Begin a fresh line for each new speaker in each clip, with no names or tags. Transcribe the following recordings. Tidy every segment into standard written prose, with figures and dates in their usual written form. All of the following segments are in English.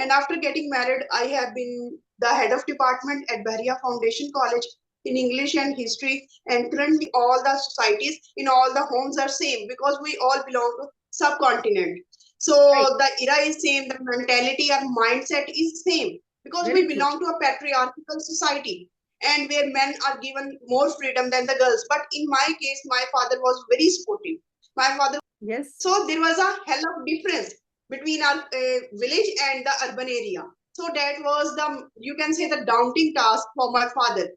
And after getting married, I have been the head of department at Bahria Foundation College in English and history. And currently, all the societies in all the homes are same because we all belong to subcontinent. So
Right.
the era is same, the mentality or mindset is same because
Very
we
true.
belong to a patriarchal society and where men are given more freedom than the girls. But in my case, my father was very supportive. My father,
Yes.
so there was a hell of difference between our village and the urban area. So that was the, you can say, the daunting task for my father,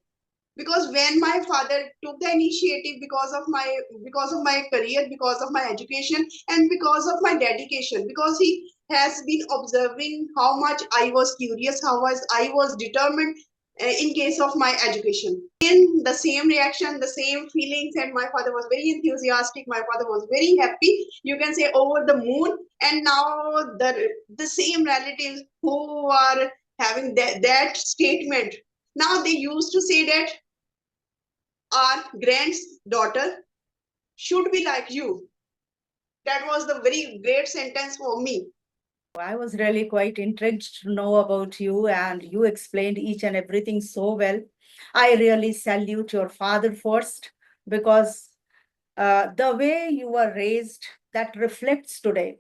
because when my father took the initiative because of my career, because of my education, and because of my dedication, because he has been observing how much I was curious, how was I was determined in case of my education. In the same reaction, the same feelings, and my father was very enthusiastic, my father was very happy, you can say over the moon. And now the same relatives who are having that statement, now they used to say that our granddaughter should be like you. That was the very great sentence for me.
I was really quite intrigued to know about you, and you explained each and everything so well. I really salute your father first because the way you were raised, that reflects today.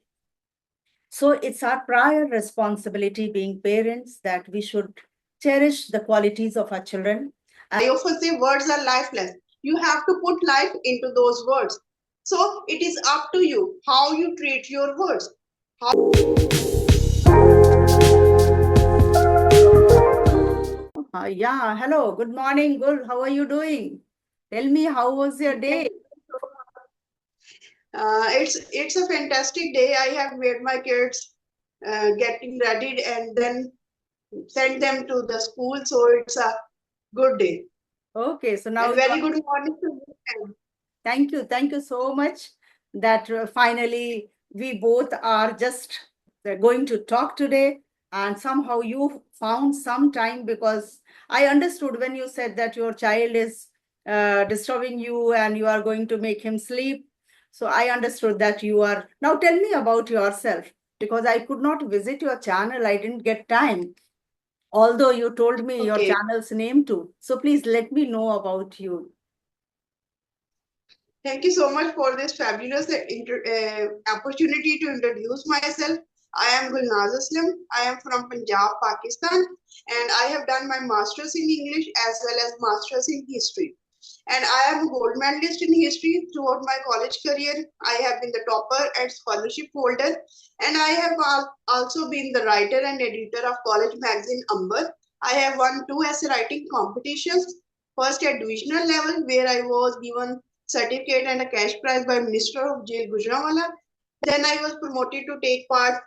So it's our prior responsibility, being parents, that we should cherish the qualities of our children.
I often say words are lifeless. You have to put life into those words. So it is up to you how you treat your words.
Yeah, hello, good morning, Gul. How are you doing? Tell me, how was your day?
It's a fantastic day. I have made my kids getting ready and then send them to the school. So it's a good day.
Okay, so now
And
you
very
are,
good morning to you.
thank you so much that finally we both are just going to talk today. And somehow you found some time, because I understood when you said that your child is disturbing you and you are going to make him sleep. So I understood that you are. Now tell me about yourself, because I could not visit your channel. I didn't get time, although you told me your
Okay.
channel's name too. So please let me know about you.
Thank you so much for this fabulous opportunity to introduce myself. I am Gulnaz. I am from Punjab, Pakistan, and I have done my master's in English as well as master's in history. And I am a gold medalist in history throughout my college career. I have been the topper and scholarship holder, and I have also been the writer and editor of college magazine Amber. I have won two essay writing competitions. First at divisional level, where I was given certificate and a cash prize by Minister of Jail Gujranwala. Then I was promoted to take part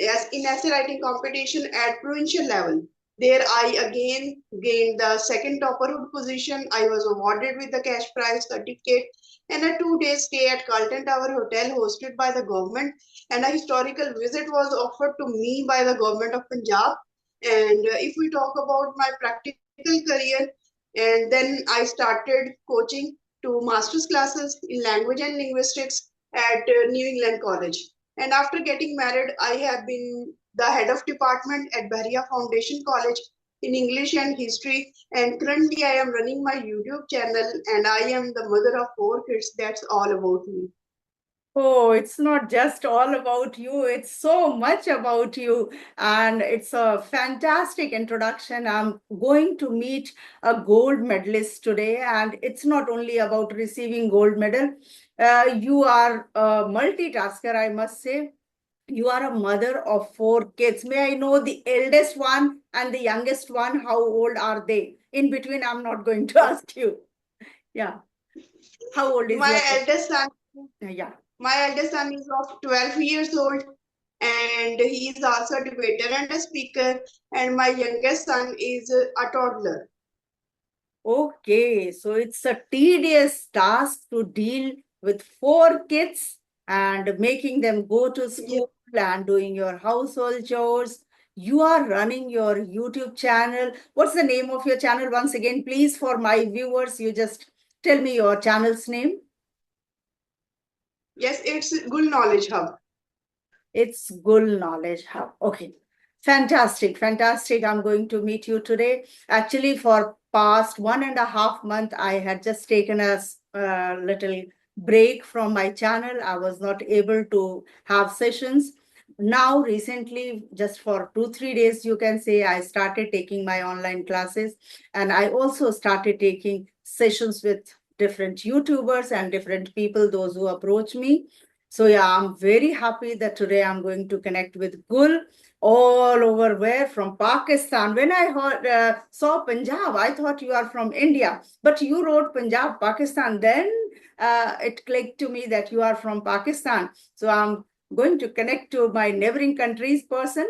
as in essay writing competition at provincial level. There I again gained the second topperhood position. I was awarded with the cash prize certificate and a 2 day stay at Carlton Tower Hotel hosted by the government, and a historical visit was offered to me by the government of Punjab. And if we talk about my practical career, and then I started coaching to master's classes in language and linguistics at New England College. And after getting married, I have been the head of department at Bahria Foundation College in English and history. And currently, I am running my YouTube channel, and I am the mother of four kids. That's all about me.
Oh, it's not just all about you, it's so much about you. And it's a fantastic introduction. I'm going to meet a gold medalist today, and it's not only about receiving gold medal. You are a multitasker, I must say. You are a mother of four kids. May I know the eldest one and the youngest one? How old are they? In between, I'm not going to ask you. Yeah. How old is
My
your?
eldest son,
Yeah.
my eldest son is of 12 years old, and he is also a debater and a speaker. And my youngest son is a toddler.
Okay, so it's a tedious task to deal with four kids and making them go to
Yes,
school and doing your household chores. You are running your YouTube channel. What's the name of your channel once again, please, for my viewers? You just tell me your channel's name.
yes, it's Good Knowledge Hub.
It's Gul Knowledge Hub. Okay. Fantastic, fantastic. I'm going to meet you today. Actually, for past 1.5 months, I had just taken a little break from my channel. I was not able to have sessions. Now, recently, just for 2, 3 days, you can say, I started taking my online classes, and I also started taking sessions with different YouTubers and different people, those who approach me. So yeah, I'm very happy that today I'm going to connect with Gul all over where from Pakistan. When I heard saw Punjab, I thought you are from India, but you wrote Punjab, Pakistan. Then it clicked to me that you are from Pakistan. So I'm going to connect to my neighboring countries person.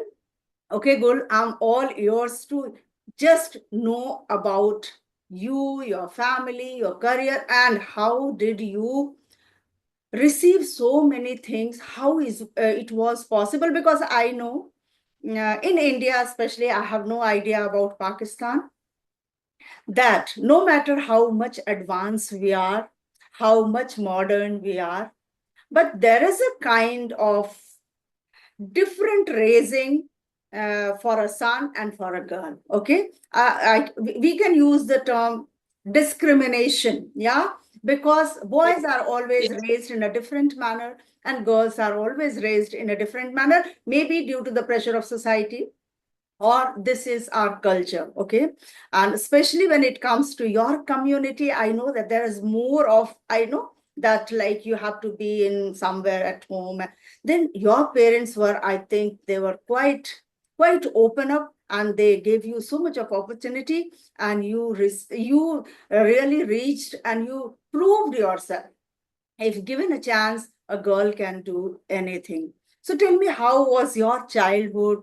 Okay, Gul, I'm all yours to just know about you, your family, your career, and how did you receive so many things. How is it was possible? Because I know in India, especially, I have no idea about Pakistan, that no matter how much advanced we are, how much modern we are, but there is a kind of different raising for a son and for a girl. Okay, we can use the term discrimination, yeah, because boys are always
Yes.
raised in a different manner and girls are always raised in a different manner, maybe due to the pressure of society, or this is our culture. Okay, and especially when it comes to your community, I know that there is more of, I know that like you have to be in somewhere at home. Then your parents were, I think they were quite open up, and they gave you so much of opportunity, and you really reached and you proved yourself. If given a chance, a girl can do anything. So tell me, how was your childhood?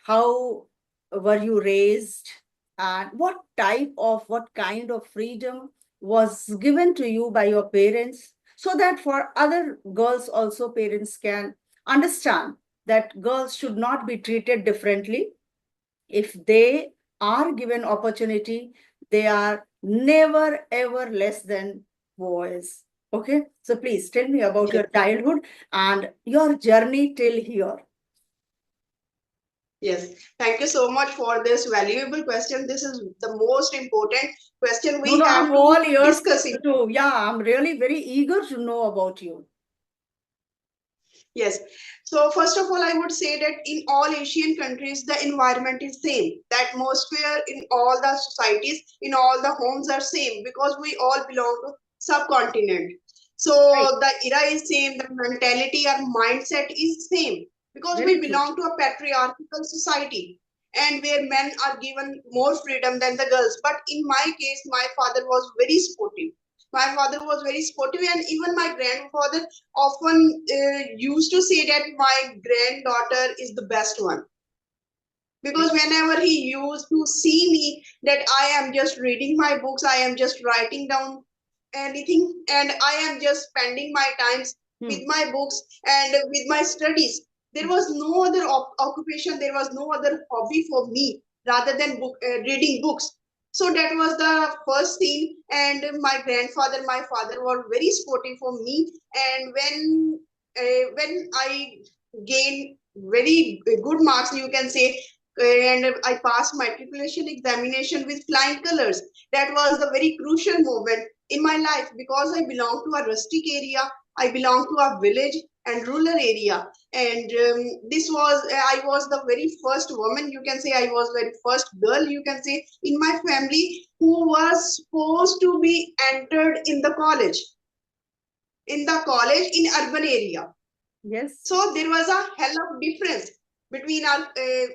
How were you raised? And what kind of freedom was given to you by your parents? So that for other girls also, parents can understand that girls should not be treated differently. If they are given opportunity, they are never ever less than boys. Okay, so please tell me about
Yes.
your childhood and your journey till here.
Yes. Thank you so much for this valuable question. This is the most important question
No,
we
no,
have
I'm all
to
yours
discuss in.
to, yeah, I'm really very eager to know about you.
Yes. So first of all, I would say that in all Asian countries, the environment is same. The atmosphere in all the societies, in all the homes are same because we all belong to subcontinent. So
Right,
the era is same, the mentality and mindset is same because
very
we
true.
belong to a patriarchal society and where men are given more freedom than the girls. But in my case, my father was very sportive. My father was very sportive, and even my grandfather often used to say that my granddaughter is the best one because whenever he used to see me that I am just reading my books, I am just writing down anything, and I am just spending my times with
Hmm.
my books and with my studies. There was no other occupation, there was no other hobby for me rather than reading books. So that was the first thing, and my grandfather, my father were very supportive for me. And when I gained very good marks, you can say, and I passed matriculation examination with flying colors. That was the very crucial moment in my life because I belong to a rustic area. I belong to a village and rural area, and this was I was the very first woman. You can say I was very first girl. You can say in my family who was supposed to be entered in the college in urban area.
Yes.
So there was a hell of difference between our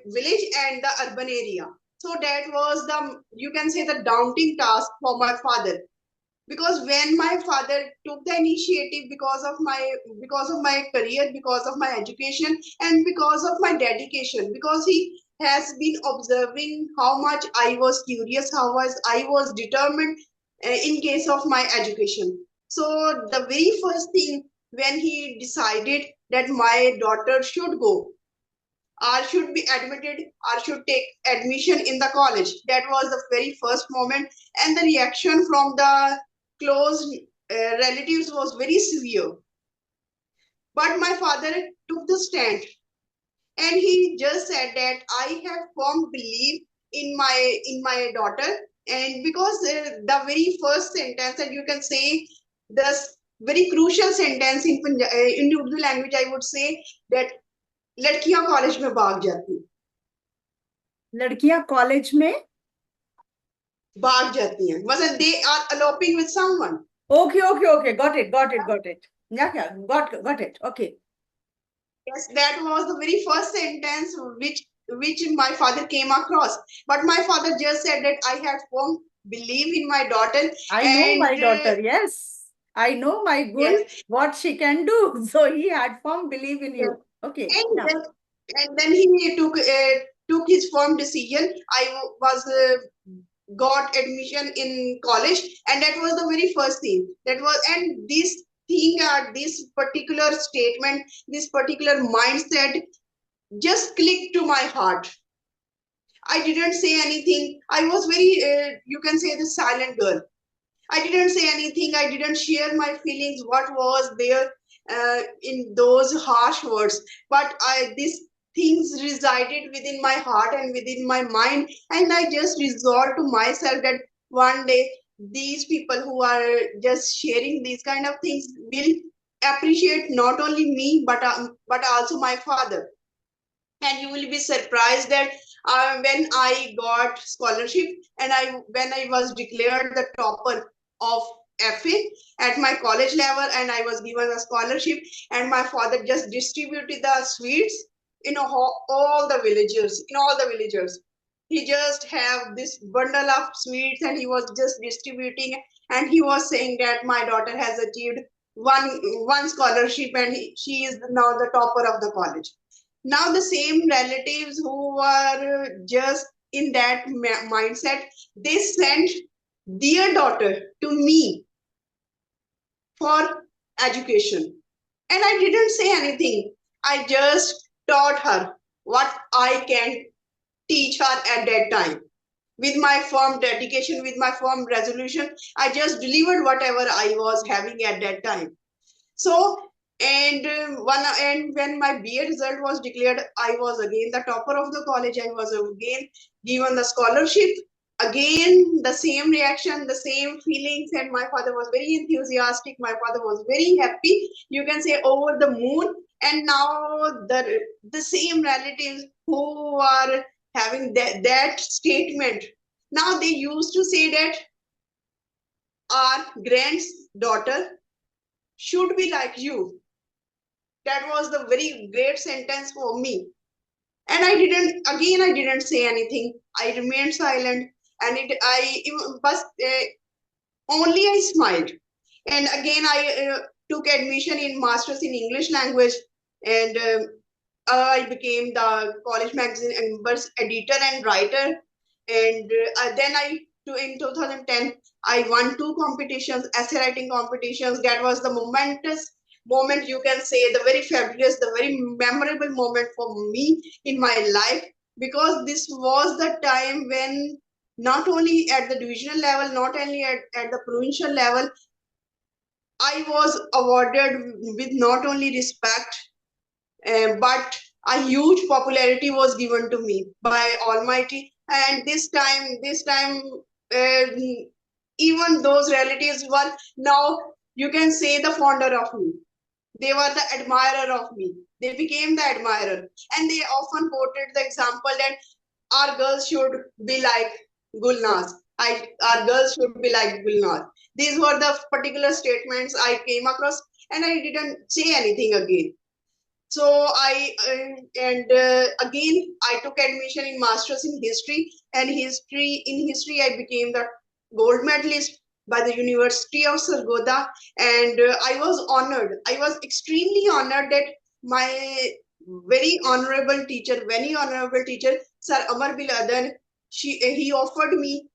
village and the urban area. So that was the, you can say, the daunting task for my father, because when my father took the initiative because of my career, because of my education, and because of my dedication, because he has been observing how much I was curious, how was I was determined in case of my education. So the very first thing when he decided that my daughter should go or should be admitted or should take admission in the college, that was the very first moment, and the reaction from the close relatives was very severe. But my father took the stand and he just said that I have firm belief in my daughter, and because the very first sentence, and you can say the very crucial sentence in Urdu language, I would say that लड़कियां college में
लड़कियां college में
भाग जाती हैं, मतलब they are eloping with someone.
Okay, got it. Yeah, got it. Okay.
Yes, that was the very first sentence which my father came across. But my father just said that I had firm belief in my daughter,
I know my
and
daughter, yes. I know my Gul,
yes,
what she can do. So he had firm belief in
yes.
you. Okay,
And
yeah.
then he took his firm decision. I was got admission in college, and that was the very first thing. That was, and this thing, this particular statement, this particular mindset just clicked to my heart. I didn't say anything. I was very, you can say, the silent girl. I didn't say anything. I didn't share my feelings, what was there in those harsh words. But these things resided within my heart and within my mind. And I just resolved to myself that one day these people who are just sharing these kind of things will appreciate not only me, but also my father. And you will be surprised that when I got scholarship, and when I was declared the topper of FA at my college level, and I was given a scholarship, and my father just distributed the sweets in all the villagers, in all the villagers. He just have this bundle of sweets, and he was just distributing, and he was saying that my daughter has achieved one scholarship, and she is now the topper of the college. Now the same relatives who were just in that mindset, they sent their daughter to me for education, and I didn't say anything. I just taught her what I can teach her at that time. With my firm dedication, with my firm resolution, I just delivered whatever I was having at that time. So, and when my BA result was declared, I was again the topper of the college. I was again given the scholarship. Again, the same reaction, the same feelings, and my father was very enthusiastic. My father was very happy. You can say over the moon. And now the same relatives who are having that statement, now they used to say that our granddaughter should be like you. That was the very great sentence for me. And I didn't say anything. I remained silent, and but only I smiled. And again, I took admission in Masters in English language, and I became the college magazine and editor and writer. And then in 2010, I won two competitions, essay writing competitions. That was the momentous moment, you can say, the very fabulous, the very memorable moment for me in my life, because this was the time when not only at the divisional level, not only at the provincial level, I was awarded with not only respect, but a huge popularity was given to me by Almighty. And this time, uh, even those relatives were now, you can say, the founder of me. They were the admirer of me. They became the admirer, and they often quoted the example that our girls should be like Gulnaz. Our girls should be like Gulnaz. These were the particular statements I came across, and I didn't say anything again. So again I took admission in masters in history, and history I became the gold medalist by the University of Sargodha. And I was honored, I was extremely honored that my very honorable teacher, Sir Amar Biladan, he offered me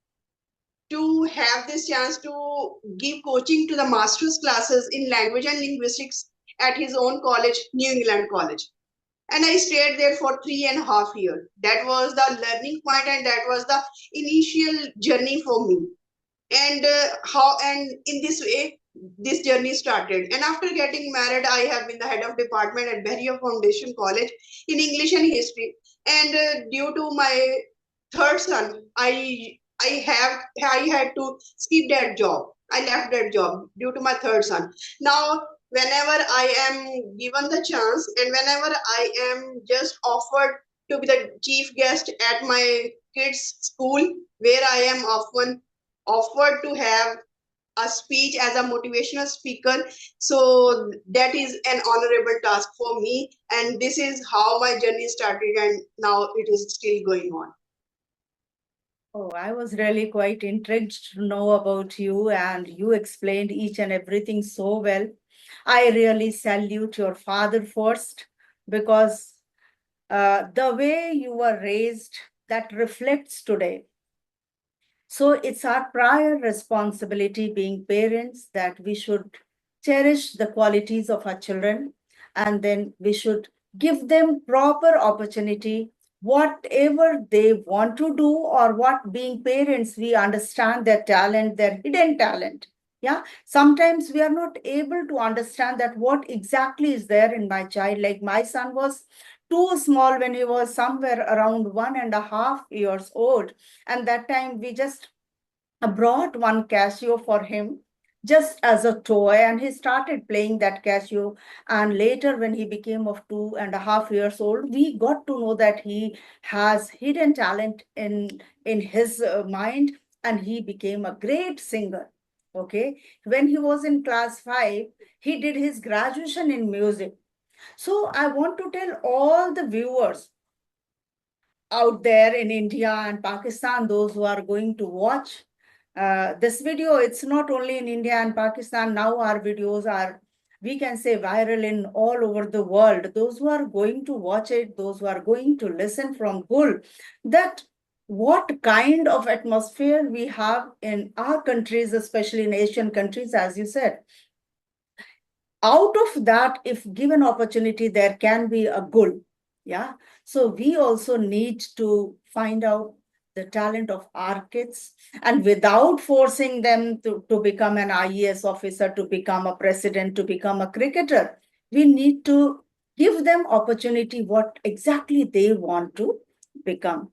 to have this chance to give coaching to the master's classes in language and linguistics at his own college, New England College. And I stayed there for 3.5 years. That was the learning point, and that was the initial journey for me. And how and in this way, this journey started. And after getting married, I have been the head of department at Berrier Foundation College in English and History. And due to my third son, I had to skip that job. I left that job due to my third son. Now, whenever I am given the chance and whenever I am just offered to be the chief guest at my kids' school, where I am offered to have a speech as a motivational speaker, so that is an honorable task for me, and this is how my journey started, and now it is still going on.
Oh, I was really quite intrigued to know about you, and you explained each and everything so well. I really salute your father first, because the way you were raised, that reflects today. So it's our prior responsibility, being parents, that we should cherish the qualities of our children, and then we should give them proper opportunity, whatever they want to do, or what, being parents, we understand their talent, their hidden talent. Yeah, sometimes we are not able to understand that what exactly is there in my child. Like my son was too small when he was somewhere around 1.5 years old, and that time we just brought one Casio for him just as a toy, and he started playing that Casio. And later, when he became of 2.5 years old, we got to know that he has hidden talent in his mind, and he became a great singer. Okay, when he was in class 5, he did his graduation in music. So I want to tell all the viewers out there in India and Pakistan, those who are going to watch this video. It's not only in India and Pakistan. Now our videos are, we can say, viral in all over the world. Those who are going to watch it, those who are going to listen from Gul, that what kind of atmosphere we have in our countries, especially in Asian countries, as you said. Out of that, if given opportunity, there can be a Gul. Yeah. So we also need to find out the talent of our kids, and without forcing them to become an IAS officer, to become a president, to become a cricketer, we need to give them opportunity what exactly they want to become.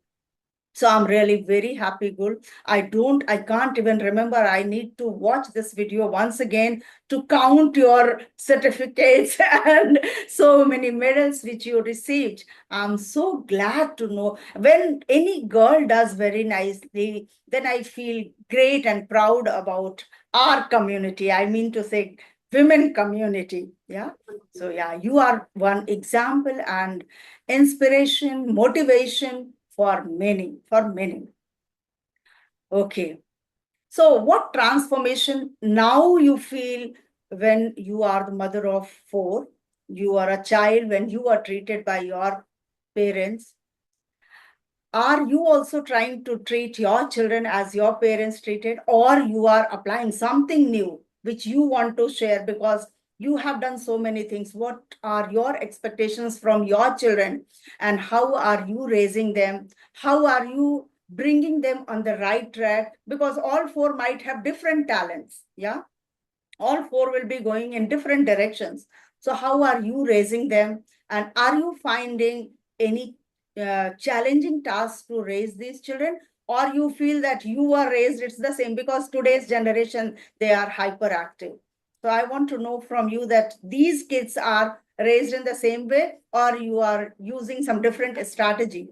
So I'm really very happy, Gul. I can't even remember. I need to watch this video once again to count your certificates and so many medals which you received. I'm so glad to know when any girl does very nicely, then I feel great and proud about our community. I mean to say, women community. Yeah. So yeah, you are one example and inspiration, motivation for many, for many. Okay. So what transformation now you feel when you are the mother of four? You are a child when you are treated by your parents. Are you also trying to treat your children as your parents treated, or you are applying something new which you want to share because you have done so many things? What are your expectations from your children, and how are you raising them? How are you bringing them on the right track? Because all four might have different talents. Yeah, all four will be going in different directions. So how are you raising them, and are you finding any challenging tasks to raise these children, or you feel that you are raised, it's the same? Because today's generation, they are hyperactive. So I want to know from you that these kids are raised in the same way, or you are using some different strategy.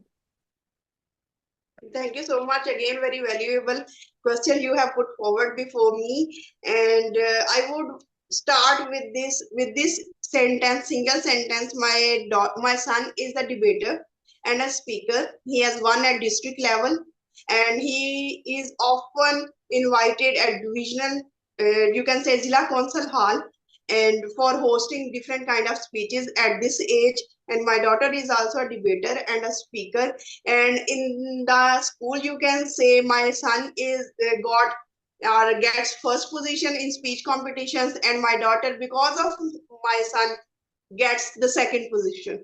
Thank you so much again. Very valuable question you have put forward before me, and I would start with this sentence, single sentence. My son is a debater and a speaker. He has won at district level, and he is often invited at divisional, you can say, Zilla Council Hall, and for hosting different kind of speeches at this age. And my daughter is also a debater and a speaker, and in the school you can say my son is got or gets first position in speech competitions, and my daughter, because of my son, gets the second position.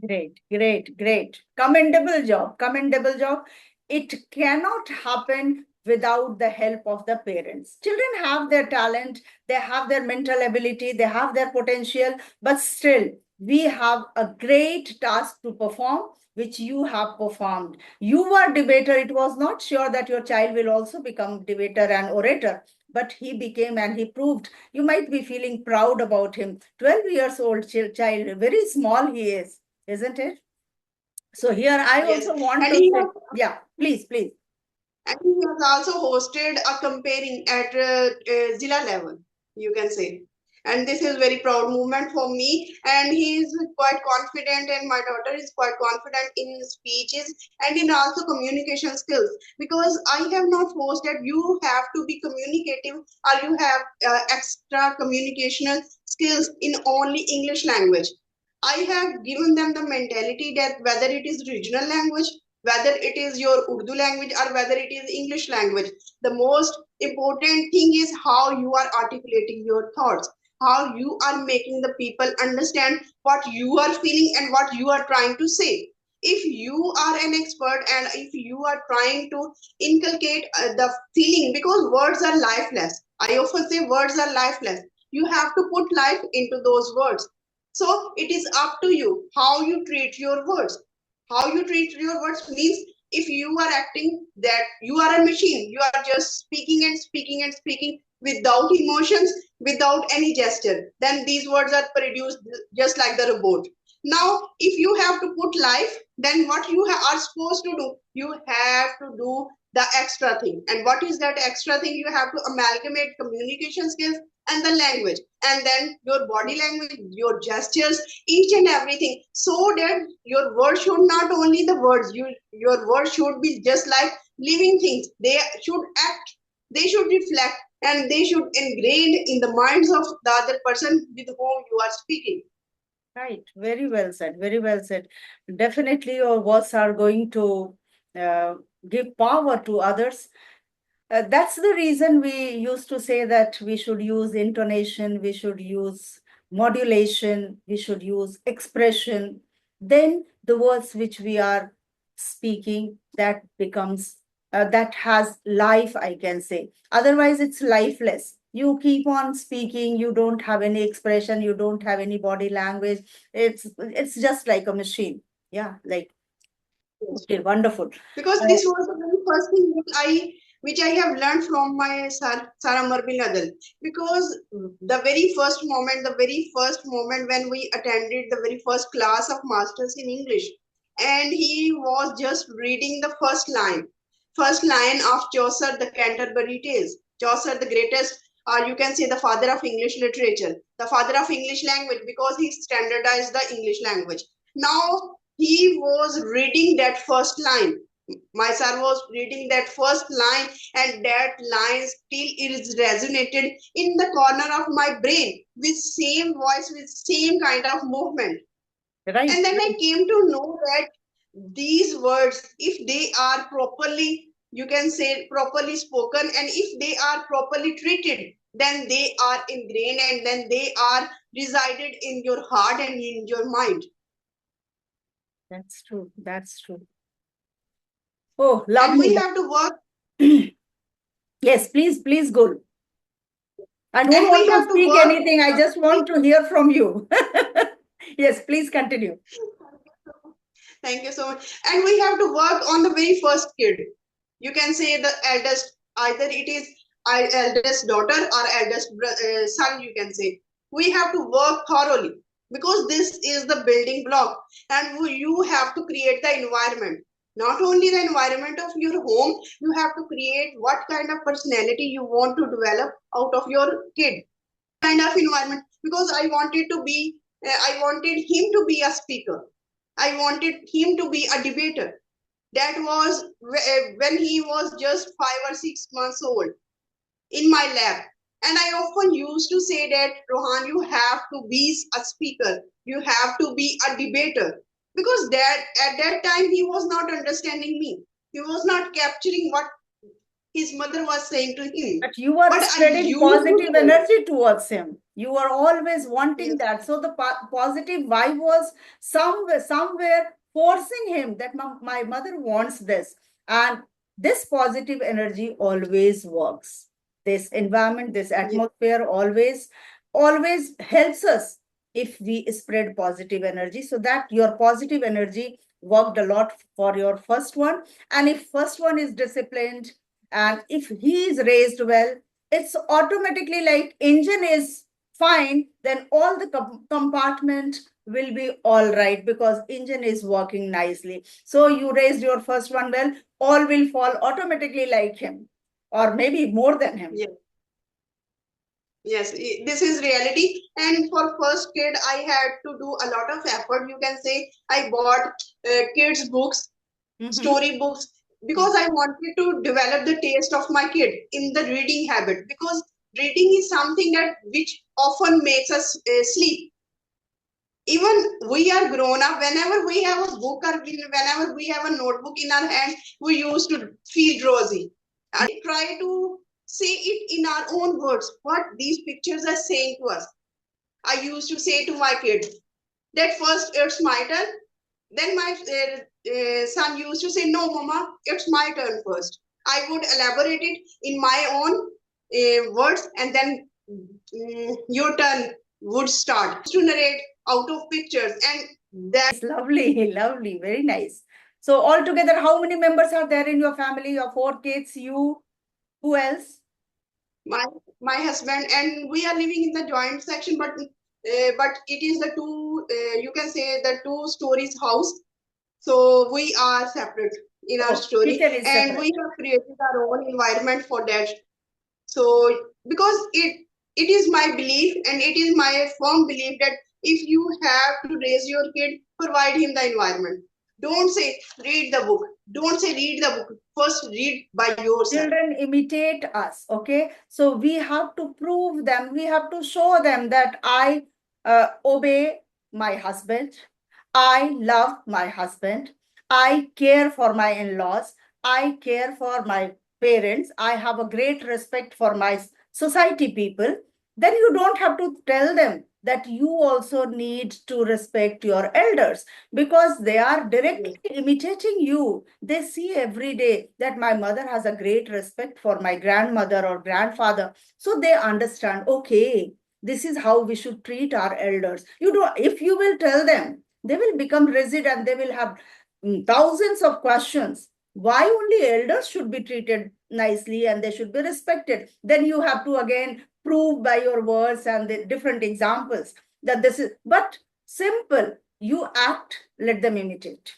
Great, great, great. Commendable job, commendable job. It cannot happen without the help of the parents. Children have their talent, they have their mental ability, they have their potential, but still, we have a great task to perform, which you have performed. You were debater. It was not sure that your child will also become debater and orator, but he became and he proved. You might be feeling proud about him. 12 years old child, very small he is, isn't it? So here I
Yes,
also want
and
to
he
say,
has
yeah, please, please.
and he has also hosted a comparing at Zilla level, you can say. And this is very proud moment for me. And he is quite confident, and my daughter is quite confident in speeches and in also communication skills. Because I have not forced that you have to be communicative or you have extra communicational skills in only English language. I have given them the mentality that whether it is regional language, whether it is your Urdu language or whether it is English language, the most important thing is how you are articulating your thoughts, how you are making the people understand what you are feeling and what you are trying to say. If you are an expert and if you are trying to inculcate the feeling, because words are lifeless, I often say words are lifeless. You have to put life into those words. So it is up to you how you treat your words. How you treat your words means if you are acting that you are a machine, you are just speaking and speaking and speaking without emotions, without any gesture, then these words are produced just like the robot. Now, if you have to put life, then what you are supposed to do, you have to do the extra thing. And what is that extra thing? You have to amalgamate communication skills and the language, and then your body language, your gestures, each and everything, so that your words should not only the words, your words should be just like living things. They should act, they should reflect, and they should ingrain in the minds of the other person with whom you are speaking.
Right, very well said, very well said. Definitely, your words are going to uh, give power to others. That's the reason we used to say that we should use intonation, we should use modulation, we should use expression. Then the words which we are speaking, that becomes, that has life, I can say. Otherwise, it's lifeless. You keep on speaking, you don't have any expression, you don't have any body language. It's just like a machine. Yeah, like,
Yes.
okay, wonderful.
Because
Uh,
this was the very first thing which I have learned from my Sarah Marbil Adal. Because the very first moment when we attended the very first class of masters in English, and he was just reading the first line of Chaucer, the Canterbury Tales. Chaucer, the greatest, you can say the father of English literature, the father of English language, because he standardized the English language. Now he was reading that first line. My son was reading that first line, and that line still is resonated in the corner of my brain with same voice, with same kind of movement.
right,
And then I
right.
came to know that these words, if they are properly, you can say properly spoken, and if they are properly treated, then they are ingrained and then they are resided in your heart and in your mind.
That's true. That's true. Oh,
And
lovely.
we have to work
Yes, please, please go. I don't
and we
want to
have to
speak
work
anything. I
on
just want to hear from you. Yes, please continue.
thank you so much. And we have to work on the very first kid. You can say the eldest, either it is eldest daughter or eldest son, you can say. We have to work thoroughly because this is the building block, and you have to create the environment. Not only the environment of your home, you have to create what kind of personality you want to develop out of your kid. Kind of environment, because I wanted him to be a speaker. I wanted him to be a debater. That was when he was just 5 or 6 months old in my lab. And I often used to say that, Rohan, you have to be a speaker, you have to be a debater. Because that at that time he was not understanding me. He was not capturing what his mother was saying to him.
But you are
But I
spreading
used to
positive
say,
energy towards him. You are always wanting
yes,
that. So the positive vibe was somewhere forcing him that my mother wants this. And this positive energy always works. This environment, this
Yes.
atmosphere always helps us if we spread positive energy. So that your positive energy worked a lot for your first one. And if first one is disciplined and if he is raised well, it's automatically like engine is fine, then all the compartment will be all right because engine is working nicely. So you raised your first one well, all will fall automatically like him or maybe more than him.
Yes. Yes, this is reality. And for first kid, I had to do a lot of effort. You can say I bought kids books, story books, because I wanted to develop the taste of my kid in the reading habit. Because reading is something that which often makes us sleep. Even we are grown up. Whenever we have a book or whenever we have a notebook in our hand, we used to feel drowsy. And try to say it in our own words what these pictures are saying to us. I used to say to my kid that first it's my turn. Then my son used to say, "No, Mama, it's my turn first." I would elaborate it in my own words, and then your turn would start to narrate out of pictures, and that
Lovely, lovely, very nice. So altogether, how many members are there in your family? Your 4 kids, you, who else?
my my husband, and we are living in the joint section, but it is the two you can say the two stories house, so we are separate in our
Oh,
story,
kitchen is
and we
separate.
have created our own environment for that. So because it is my belief and it is my firm belief that if you have to raise your kid, provide him the environment. Don't say read the book, don't say read the book, first read by yourself.
Children imitate us, okay? So we have to prove them, we have to show them that I obey my husband, I love my husband, I care for my in-laws, I care for my parents, I have a great respect for my society people. Then you don't have to tell them that you also need to respect your elders because they are directly imitating you. They see every day that my mother has a great respect for my grandmother or grandfather. So they understand, okay, this is how we should treat our elders. You know, if you will tell them, they will become rigid and they will have thousands of questions. Why only elders should be treated nicely and they should be respected? Then you have to again prove by your words and the different examples that this is, but simple. You act, let them imitate.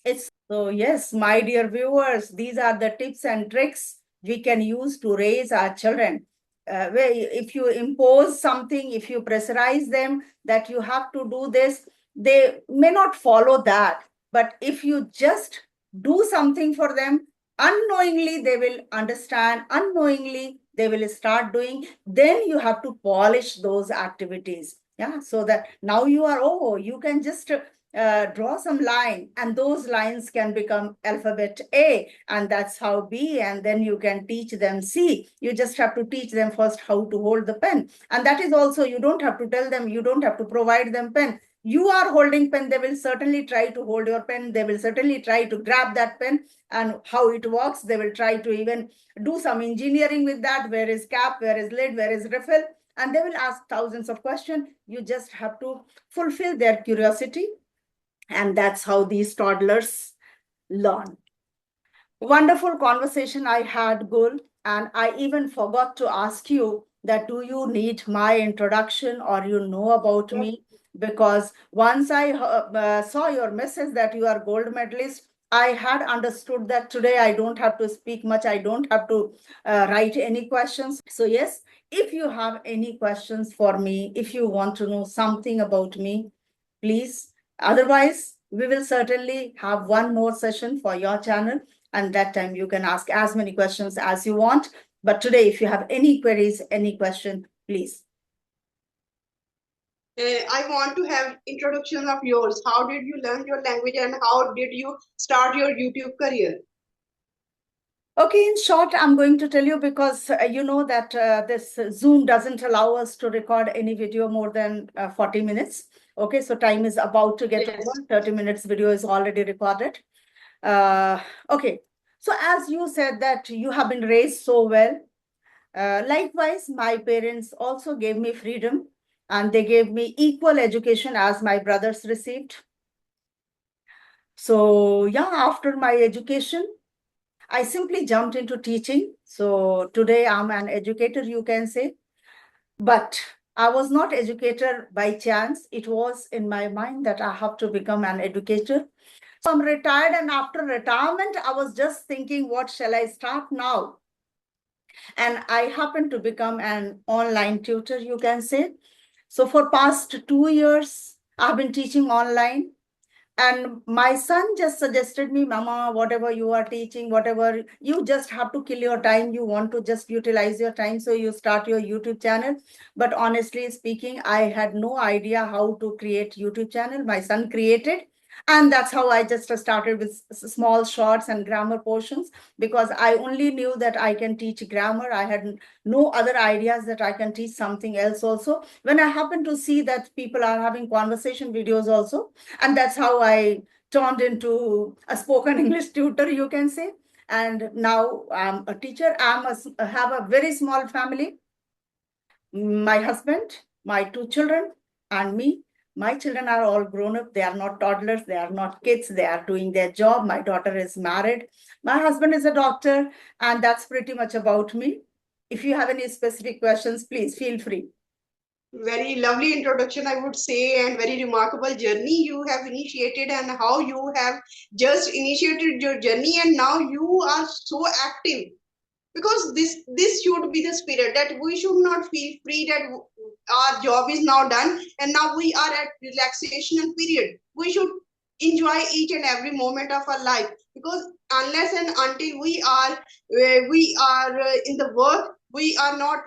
It's so, yes, my dear viewers, these are the tips and tricks we can use to raise our children. Where if you impose something, if you pressurize them that you have to do this, they may not follow that. But if you just do something for them, unknowingly they will understand, unknowingly they will start doing. Then you have to polish those activities. Yeah, so that now you are, oh, you can just draw some line and those lines can become alphabet A and that's how B, and then you can teach them C. You just have to teach them first how to hold the pen, and that is also, you don't have to tell them, you don't have to provide them pen. You are holding pen, they will certainly try to hold your pen, they will certainly try to grab that pen and how it works. They will try to even do some engineering with that. Where is cap, where is lid, where is refill, and they will ask thousands of questions. You just have to fulfill their curiosity, and that's how these toddlers learn. Wonderful conversation I had, Gul. And I even forgot to ask you that do you need my introduction or you know about me? Because once I saw your message that you are gold medalist, I had understood that today I don't have to speak much. I don't have to write any questions. So yes, if you have any questions for me, if you want to know something about me, please. Otherwise, we will certainly have one more session for your channel, and that time you can ask as many questions as you want. But today, if you have any queries, any question, please.
I want to have introduction of yours. How did you learn your language and how did you start your YouTube career?
Okay, in short, I'm going to tell you because you know that this Zoom doesn't allow us to record any video more than 40 minutes. Okay, so time is about to get
Yes.
over. 30 minutes video is already recorded. Uh, okay, So as you said that you have been raised so well, likewise, my parents also gave me freedom and they gave me equal education as my brothers received. So yeah, after my education, I simply jumped into teaching. So today I'm an educator, you can say. But I was not educator by chance. It was in my mind that I have to become an educator. So I'm retired, and after retirement, I was just thinking, what shall I start now? And I happened to become an online tutor, you can say. So for past 2 years, I've been teaching online. And my son just suggested me, Mama, whatever you are teaching, whatever, you just have to kill your time. You want to just utilize your time. So you start your YouTube channel. But honestly speaking, I had no idea how to create YouTube channel. My son created. And that's how I just started with small shorts and grammar portions, because I only knew that I can teach grammar. I had no other ideas that I can teach something else also. When I happened to see that people are having conversation videos also, and that's how I turned into a spoken English tutor, you can say. And now I'm a teacher. I have a very small family. My husband, my two children, and me. My children are all grown up. They are not toddlers. They are not kids. They are doing their job. My daughter is married. My husband is a doctor. And that's pretty much about me. If you have any specific questions, please feel free.
Very lovely introduction, I would say, and very remarkable journey you have initiated, and how you have just initiated your journey, and now you are so active. Because this should be the spirit, that we should not feel free that our job is now done and now we are at relaxation period. We should enjoy each and every moment of our life, because unless and until we are in the work, we are not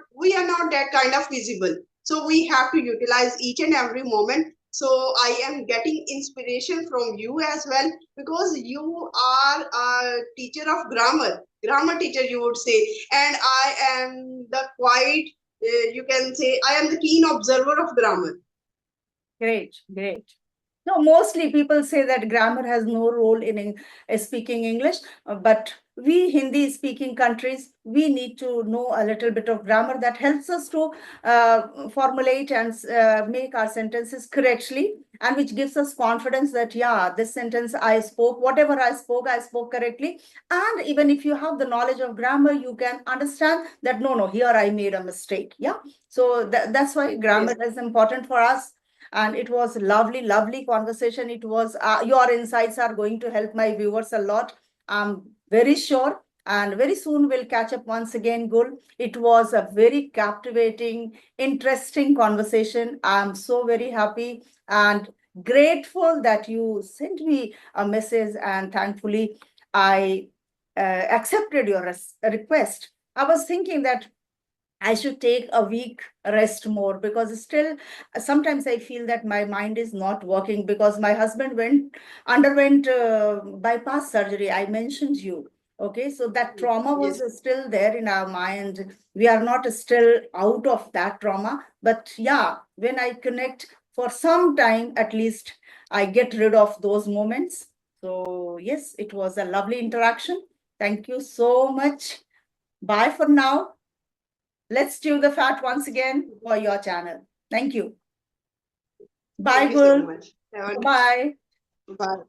that kind of visible. So we have to utilize each and every moment. So I am getting inspiration from you as well, because you are a teacher of grammar teacher, you would say. And I am the quite, you can say, I am the keen observer of grammar.
Great, great. No, mostly people say that grammar has no role in speaking English, but we Hindi speaking countries, we need to know a little bit of grammar that helps us to formulate and make our sentences correctly, and which gives us confidence that, yeah, this sentence I spoke, whatever I spoke correctly. And even if you have the knowledge of grammar, you can understand that, no, here I made a mistake. Yeah. So that's why grammar
Yes.
is important for us. And it was lovely, lovely conversation. It was your insights are going to help my viewers a lot. I'm very sure. And very soon we'll catch up once again, Gul. It was a very captivating, interesting conversation. I'm so very happy and grateful that you sent me a message, and thankfully I accepted your request. I was thinking that I should take a week rest more, because still sometimes I feel that my mind is not working, because my husband underwent bypass surgery. I mentioned you. Okay, so that trauma was
Yes.
still there in our mind. We are not still out of that trauma. But yeah, when I connect for some time, at least I get rid of those moments. So yes, it was a lovely interaction. Thank you so much. Bye for now. Let's stew the fat once again for your channel. Thank you. Bye,
Thank you so
Gul.
much.
Bye.
Bye.